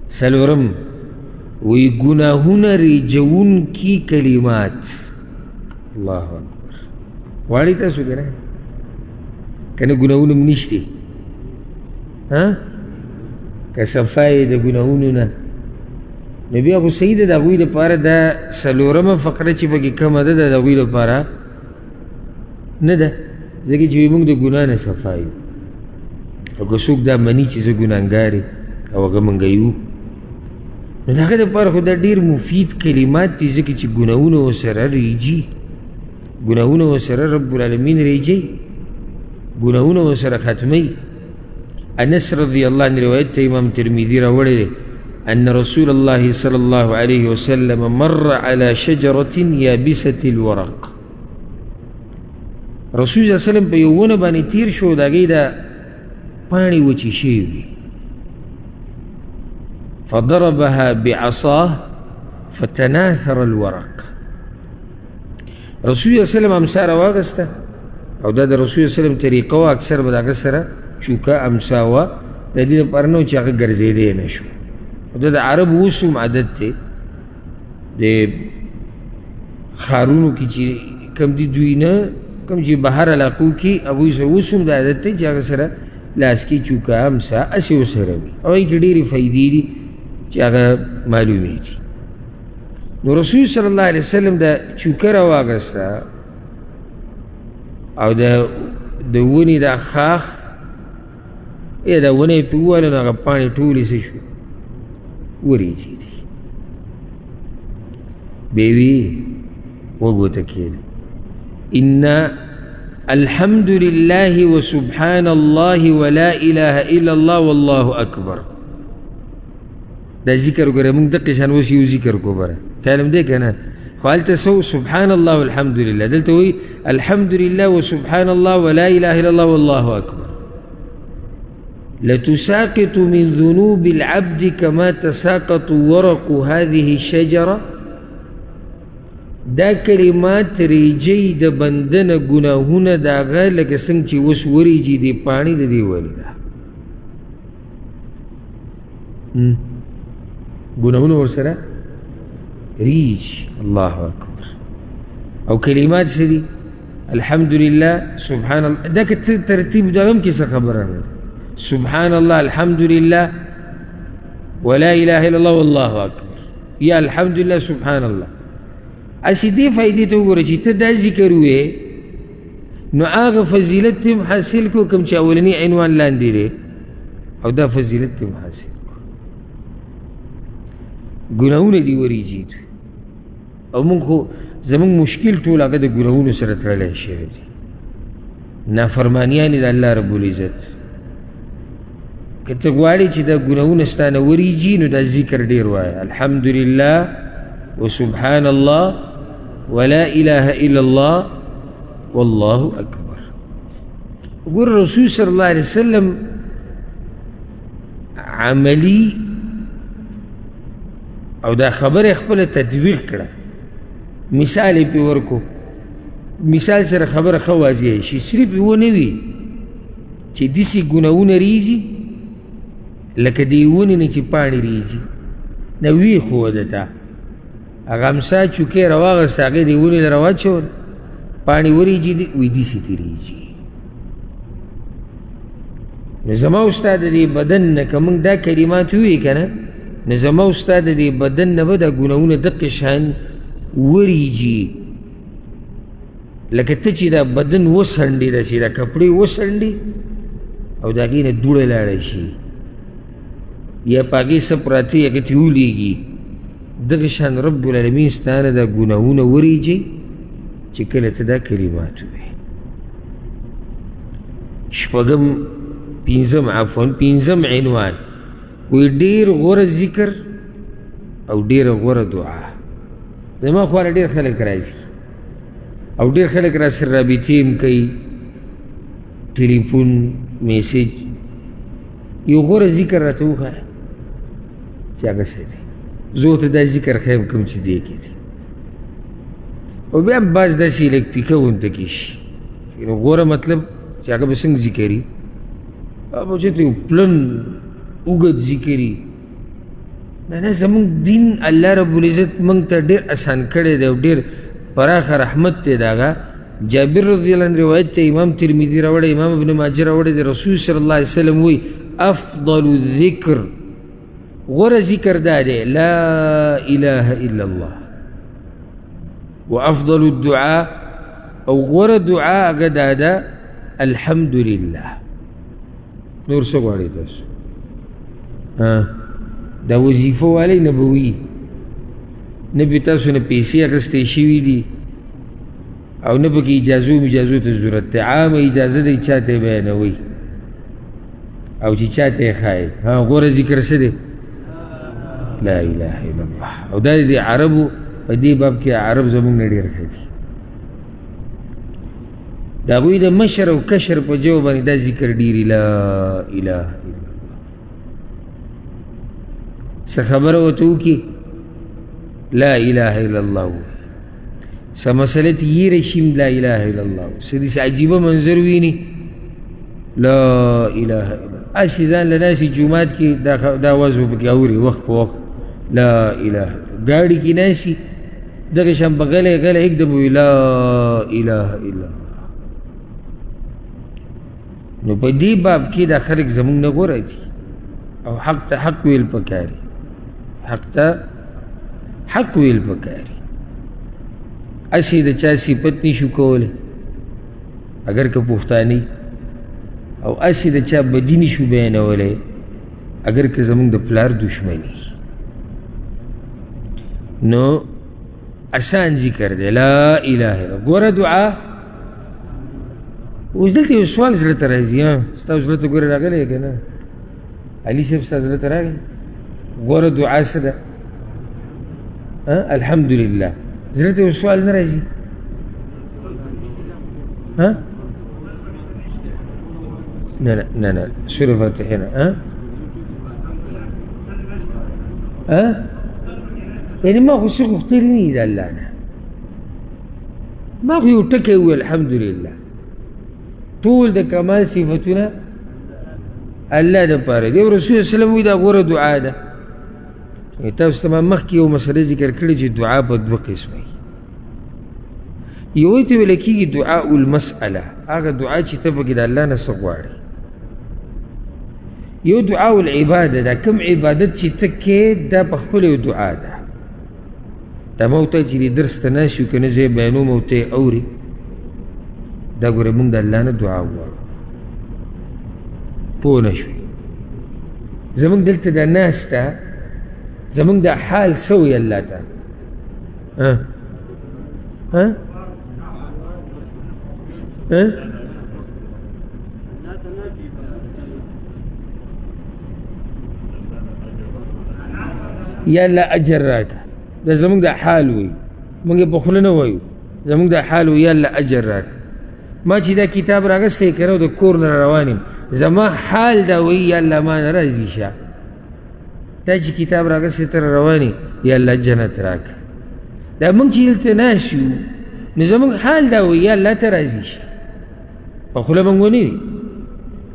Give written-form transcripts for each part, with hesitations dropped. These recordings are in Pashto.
سلورم وی گناہونا ریجون کی کلمات. اللہ اکبر. واڑی تاسو کنا کنا گناہونا منشتی که صفائی دا گناہونونا نبی اخو صحیح دا غوی دا پارا دا سلورم فقره چی پاکی کم دا دا غوی دا پارا ندا زکی چوی مونگ دا گناہ نا صفائی او کسوک دا منی چیز گناہنگاری او اگا منگیو نو دا غی دا پارا خود دا دیر مفید کلمات تی زکی چی گناہونا و سر ریجی گناہونا و سر رب العالمین ریجی گناہونا و سر ختمی. انس رضی اللہ عنہ روایت تا امام ترمیدی راوڑے دے ان رسول اللہ صلی اللہ علیہ وسلم مر على شجرت یابست الورق. رسول صلی اللہ علیہ وسلم پہ یوون بانی تیر شو دا گئی دا پانی وچی شیوی فضربها بعصاه فتناثر الورق. رسول صلی اللہ علیہ وسلم امسا رواغستا او دا رسول صلی اللہ علیہ وسلم طریقہ و اکثر بدا قصرہ چوکا امساوا دا دید پرنو چاقا گرزیده نشو. دا عرب وسوم عدد تے دے خارونو کی چی کم دی دوینا کم چی بہر علاقو کی ابوی سا وسوم دا عدد تے چاقا سرا لاس کی چوکا امسا اسی و سروی او ایک دیر فائدی دی چاقا معلومی تھی. نو رسول صلی اللہ علیہ وسلم دا چوکا رواغستا او دا ونی دا خاخ یا دا ونی پیوالا نا پانی طولی سے شو وریجی دی بیوی وگو تکید انا الحمدللہ و سبحان اللہ و لا الہ الا اللہ واللہ اکبر. دا ذکر کرے منگ دقشان وسیو ذکر کو برا کالم دے کنا خالتا سو سبحان اللہ والحمدللہ دلتا ہوئی الحمدللہ و سبحان اللہ و لا الہ الا اللہ واللہ اکبر. لتساقط من ذنوب العبد كما تساقط ورق هذه الشجرة. دا کلمات ریجی دا بندن گناہونا دا غا لکه سنگ چی وس وریجی دی پانی دا دی ولی دا گناہونا ورسرا ریج. اللہ اکبر. او کلمات سری الحمدللہ سبحان اللہ دا که ترتیب دا غم کسا خبر آمد سبحان اللہ الحمدللہ ولا الہ الا اللہ واللہ اکبر یا الحمدللہ سبحان اللہ. اسی دے فائدے تو گو رچی تا دا ذکر ہوئے نو آغا فضیلت تیم حاصل کو کم چاولنی عنوان لاندی رے او دا فضیلت تیم حاصل کو گناہون دی وری جیدو او من خو زمان مشکل طول آگا دا گناہون سرط رلے شہر دی نافرمانیانی دا اللہ رب العزت کتا گواری چی دا گناہون استانا وری جی نو دا ذکر دیر وائی الحمدللہ و سبحان اللہ ولا الہ الا اللہ واللہ اکبر. گر رسول صلی اللہ علیہ وسلم عملی او دا خبر اخبر تدبیق کرا مثال پی ورکو مثال سر خبر خوازی ہے شی صرف وہ نوی چی دیسی گناہون ریجی لکه دیونی نه چی پانی ریجی نوی خودتا اغامسا چوکے رواغست آگے دیونی دروا چون پانی وریجی دی وی دیسی تی ریجی. نظمہ استاد دی بدن نکا منگ دا کلمات ہوئی کنا نظمہ استاد دی بدن نبا دا گناہون دقشان وریجی لکه تچی دا بدن وسنڈی دا چی دا کپڑی وسنڈی او دا گین دوڑ لارشی یا پاگی سپراتی یا کتی اولیگی دغشان رب العالمین ستانا دا گناہون وریجی چکلت دا کلمات ہوئے. شپگم پینزم عنوان کوئی دیر غور ذکر او دیر غور دعا. زمان خوارا دیر خلق رازی او دیر خلق را سر رابطیم کئی تلیفون میسیج یو غور ذکر را تو خواہ چاگا سیدی زوت دا ذکر خیم کم چی دیکی دی او بیان باز دا سی لک پیکا انتکیش غور مطلب چاگا بسنگ ذکری اب چاہتے پلن اگد ذکری نه زمونږ دین الله رب العزت موږ ته ډېر اسان کړی دی او ډېر پراخه رحمت دی د هغه. جابر رضی الله عنه روایت ته امام ترمذي راوړی، امام ابن ماجه راوړی دی، رسول صلی الله علیه وسلم وی افضل الذکر، غوره ذکر دا دی لا اله الا الله، وافضل الدعاء او غوره دعا هغه دا ده الحمدلله. نور څه غواړئ تاسو؟ دا وظیفه والی نه به وي، نه به تاسو نه پیسې اخیستې شوي دي او نه به کې اجازو ته ضرورت دی. عامه اجازه دی چا ته یې بیانوئ او چې چا ته یې ښایئ. غوره ذکر څه دی؟ لا اله الا الله. او دا د عربو په دې باب کې عرب زموږ نه ډېر ښه دي. د هغوی د مشر او کشر په جو باندې دا ذکر ډېري لا اله الا الله. څه خبره ورته وکړي لا اله الا الله ووایي، څه مسله ته یېره شي لا اله الا الله، څه داسې عجیبه منظر ویني لا اله الا الله. هسې ځان له ناستې جومات کې دا آواز به پکې اوري وخت په وخت لا اله. ګاډي کې ناستي دغه شان به غلی اکدم وي لا اله الا الله. نو په دې باب کې دا خلک زموږ نه غوره دي او حق ته حق ویل پکاري، حق ته حق ویل پکاري. هسې د چا صفت نشو کولی اگر که پښتانه او هسې د چا بدي نشو بیانولی اگر که زموږ د پلار دشمني. نو اسان ذکر دی لا اله الا. ګوره دعا اوس دلته یو سوال زړه ته راځي. ستا زړه ته ګوره راغلی که نه؟ علي صاحب ستا زړه ته راغلی؟ ګوره دعا څه ده؟ الحمدلله. زړه ته یو سوال نه راځي؟ نه سوره فاتحه نه. یعنې ما خو څه غوښتلي نه دي د الله نه، ما خو یو ټکی وویل الحمدلله. ټول د کمال صفتونه الله دپاره دی او رسول صلی الله علیه وسلم وایي دا غوره دعا ده. تاسو ته ما مخکې یو مسله ذکر کړې چې دعا په دوه قسمه وي. یوی ته ویل کېږي دعاء المسأله، هغه دعا چې ته پکې د الله نه څه غواړې. یو دعاء العباده ده، کوم عبادت چې ته کې دا په خپله یو دعا ده. دا ما ورته چې دې درس ته ناست یو که نه زه یې بیانوم او ته یې اورې، دا ګوره موږ د الله نه دعا غواړو. پوه نه شوې؟ زموږ دلته دا ناسته زموږ دا حال څه وایي الله ته؟ یا الله اجر راکړه. دا زموږ دا حال وایي، موږ یې په خوله نه وایو، زموږ دا حال وایي یا الله اجر راکړه. ما چې دا کتاب راغستی که نه د کور نه روان یم، زما حال دا وایي یا الله ما نه راضي شه. دا چې کتاب راغستی ته روان یې یا الله جنت راکړه. دا موږ چې دلته ناست یو نو زموږ حال دا وایي یا الله ته راضي شه. په خوله موږ ونه وي.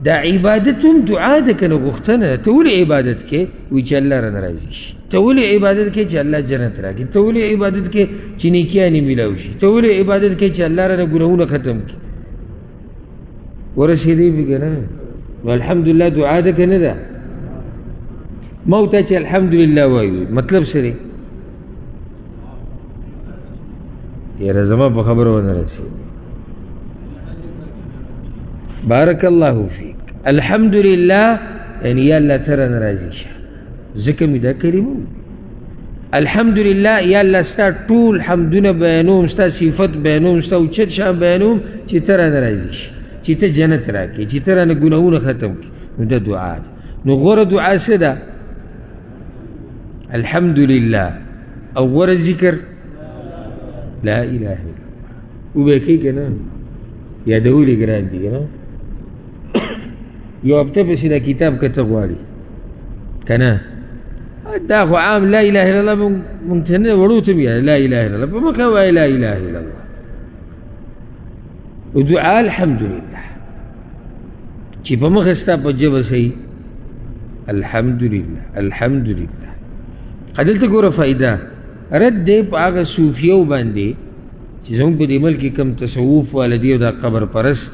دا عبادت هم دعا ده که نه غوښتنه ده. ته ولې عبادت کې وایي چې الله رانه راضي شي؟ ته ولې عبادت کې چې الله جنت راکړي؟ ته ولې عبادت کې چې نیکیانې میلاو شي؟ ته ولې عبادت کې چې الله رانه ګناهونه ختم کړي؟ ورسېدی پې که نه؟ نو الحمدلله دعا ده که نه ده؟ ما ورته چې الحمدلله وایو مطلب څه دی؟ یاره زما په خبره ونه رسېدی. بارک الله فیک. الحمدلله یعنی یا الله ته رانه راضي شه. ځکه مې دا کلمه الحمدلله یا الله ستا ټول حمدونه بیانوم، ستا صفت بیانوم، ستا اوچت شان بیانوم چې ته رانه راضي شي، چې ته جنت راکړې، چې ته رانه ګناهونه ختم کړي. نو دا دعا ده. نو غوره دعا څه ده؟ الحمدلله. او غوره ذکر لا اله الا الله. وبه کوي که نه؟ یادولې ګران دي که نه؟ یو هفته پسې دا کتاب که ته غواړي که نه؟ دا خو عام لا اله الا الله مونږ ته نه وړو ته بیا لا اله الا الله په مخه وایي لا اله الا الله. ودعا الحمدلله چې په مخه ستا په ژبه صحیح الحمدلله الحمدلله. دلته ګوره فایده رد دی په هغه صوفیو باندې چې زموږ په دې ملک کې کوم تصوف والا دي او دا قبر پرست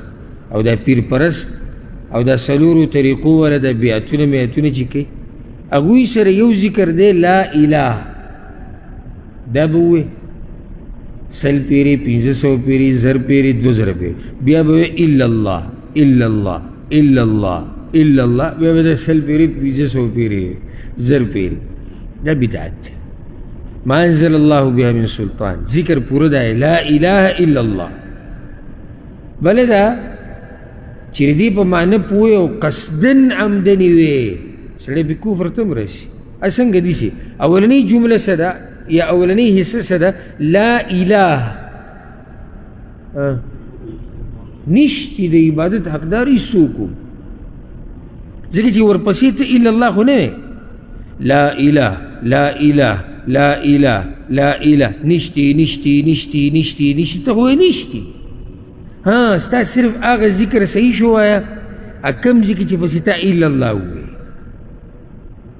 او دا پیر پرست او دا څلورو طریقو والا دا بیعتونه میعتونه چې کوي هغوی سره یو ذکر دی لا اله دا به ووایي 100 پیري 500 پیري 1000 پیري 2000 پیري بیا به ووایي الا الله الا الله الا الله الا الله بیا به 100 پیري 500 پیري 1000 پیري دا بدعت ما انزل الله بها من سلطان ذکر پورا دا لا اله الا الله بله دا چې دې په معنی پوه او قصدن عمدنی وي سړی به کفر ته هم رسي څنګه دي چې اولنۍ جمله څه ده یا اولنۍ حصه څه ده لا اله نشتی د عبادت حقدار هیڅوک ځکه چې ورپسې ته الا الله خو نه لا اله لا اله لا اله لا اله نشتی نشتی نشتی نشتی نشتی ته وایي نشتی ها ستا صرف هغه ذکر صحیح شو وایه کم ذکر چې پسې تا الا الله ووایي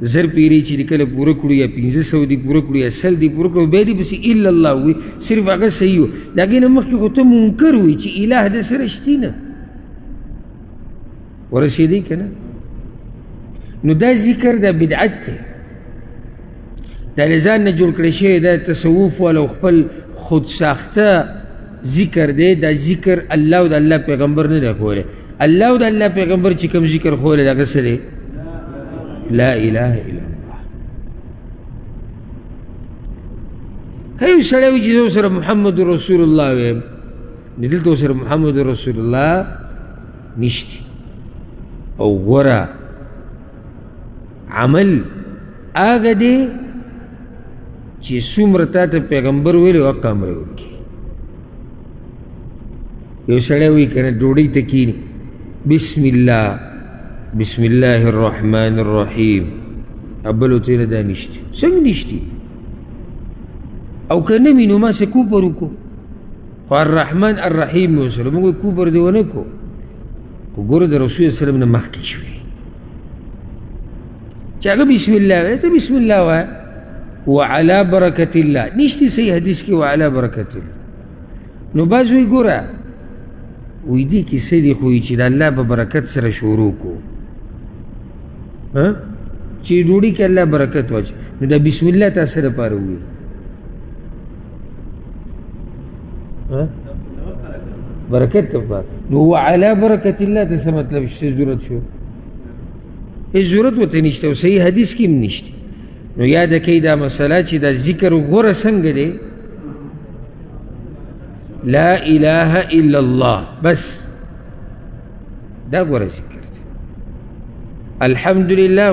1000 پیري چې کله پوره کړو یا 500 دي پوره کړو یا 100 دي پوره کړو بیا دې پسې الا الله ووایي صرف هغه صحیح و د هغې نه مخکې خو ته منکر وایي چې اله د سره شتي نه ورسېدی که نه نو دا ذکر دا بدعت دی دا له ځان نه جوړ کړی شوی دا تصوف والا خپل خود ساخته ذکر دی دا ذکر الله او د الله پیغمبر نه دی کولی الله او د الله پیغمبر چې کوم ذکر خولی دا هغه څه دی لا اله الا الله که یو سړی وي چې زه ورسره محمد رسول الله ویم نو دلته ورسره محمد رسول الله نشتی او غوره عمل هغه دی چې څومره تا ته پیغمبر ویلي هغه امر وکړي یو سړی وایي که نه ډوډۍ ته کښېني بسم الله بسم الله الرحمن الرحیم بل ورته ویله دا نشتي څنګه نشتي او که نه وي نو ما څه کوپر وکړو خو الرحمن الرحیم مې ورسره موږ کوپر دې ونه کړو خو ګوره د رسول وسلم نه مخکې شوې چې هغه بسم الله ویله ته بسم الله وایه وعلى برکت الله نشتی صحیح حدیث کې وعلى برکت الله نو بعض وایي ګوره وی دې کیسې دي خو چې د الله په برکت سره شروع کو چې ډوډۍ کې الله برکت واچي نو دا بسم الله تا سره پاره وي برکت ته پاره نو وعلى برکت الله ته څه مطلب څه ضرورت شو هیڅ ضرورت ورته نشته او صحیح حدیث کې هم نشته نو یاد کړئ دا مسله چې دا ذکر غوره څنګه دی لا اله الا الله بس دا غوره ذکر دی الحمدلله